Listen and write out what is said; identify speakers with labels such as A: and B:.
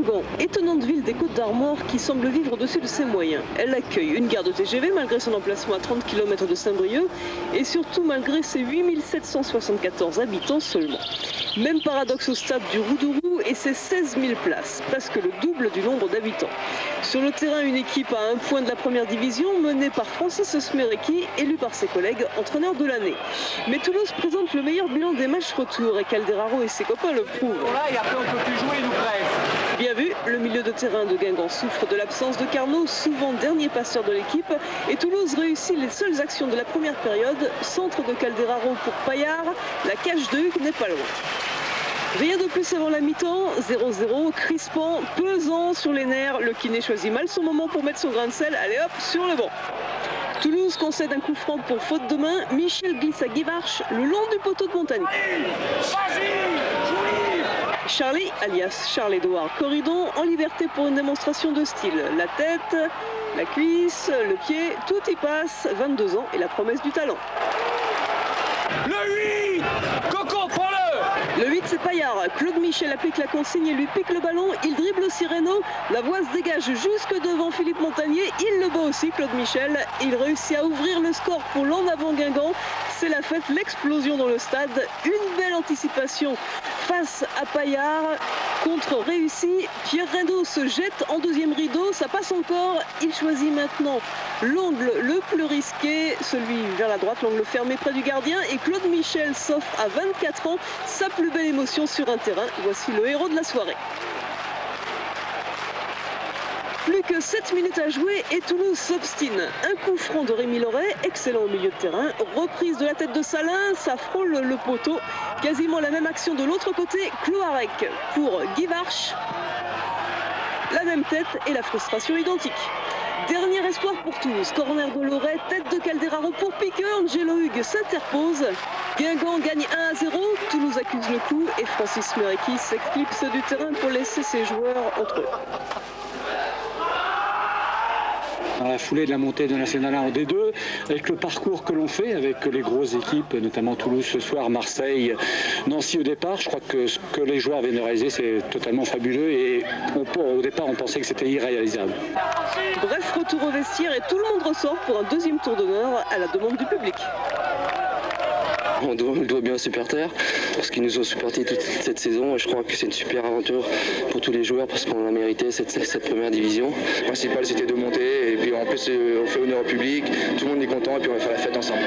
A: Guingamp, étonnante ville des Côtes-d'Armor qui semble vivre au-dessus de ses moyens. Elle accueille une gare de TGV malgré son emplacement à 30 km de Saint-Brieuc et surtout malgré ses 8774 habitants seulement. Même paradoxe au stade du Roudourou et ses 16 000 places, presque le double du nombre d'habitants. Sur le terrain, une équipe à un point de la première division menée par Francis Smerecki, élu par ses collègues entraîneur de l'année. Mais Toulouse présente le meilleur bilan des matchs retour et Calderaro et ses copains le prouvent.
B: Et après on peut plus jouer, nous presse.
A: Bien vu, le milieu de terrain de Guingamp souffre de l'absence de Carnot, souvent dernier passeur de l'équipe, et Toulouse réussit les seules actions de la première période. Centre de Calderaro pour Paillard, la cage de Hugues n'est pas loin. Rien de plus avant la mi-temps, 0-0, crispant, pesant sur les nerfs. Le kiné choisit mal son moment pour mettre son grain de sel. Allez hop, sur le banc. Toulouse concède un coup franc pour faute de main. Michel glisse à Guivarch le long du poteau de Montagny. Charlie, alias Charles-Édouard Corridon, en liberté pour une démonstration de style. La tête, la cuisse, le pied, tout y passe. 22 ans et la promesse du talent.
B: Le 8 Coco, prends-le.
A: Le 8, c'est Paillard. Claude Michel applique la consigne et lui pique le ballon. Il dribble aussi Reynaud. La voie se dégage jusque devant Philippe Montagnier. Il le bat aussi, Claude Michel. Il réussit à ouvrir le score pour l'en avant Guingamp. C'est la fête, l'explosion dans le stade. Une belle anticipation face à Paillard. Contre réussi. Pierre Reynaud se jette en deuxième rideau. Ça passe encore. Il choisit maintenant l'angle le plus risqué, celui vers la droite, l'angle fermé près du gardien. Et Claude Michel s'offre à 24 ans sa plus belle émotion sur un terrain. Voici le héros de la soirée. Plus que 7 minutes à jouer et Toulouse s'obstine. Un coup franc de Rémi Loret, excellent au milieu de terrain. Reprise de la tête de Salin, ça frôle le poteau. Quasiment la même action de l'autre côté. Cloarec pour Guivarch. La même tête et la frustration identique. Dernier espoir pour Toulouse. Corner de Loret, tête de Calderaro pour piqueur. Angelo Hugues s'interpose. Guingamp gagne 1-0. Toulouse accuse le coup et Francis Smerecki s'éclipse du terrain pour laisser ses joueurs entre eux.
C: Dans la foulée de la montée de National 1 en D2, avec le parcours que l'on fait avec les grosses équipes, notamment Toulouse ce soir, Marseille, Nancy au départ, je crois que ce que les joueurs viennent de réaliser, c'est totalement fabuleux et au départ on pensait que c'était irréalisable.
A: Bref, retour au vestiaire et tout le monde ressort pour un deuxième tour d'honneur à la demande du public.
D: On doit bien aux supporters parce qu'ils nous ont supportés toute cette saison et je crois que c'est une super aventure pour tous les joueurs parce qu'on a mérité cette première division. Le principal c'était de monter et puis en plus on fait honneur au public, tout le monde est content et puis on va faire la fête ensemble.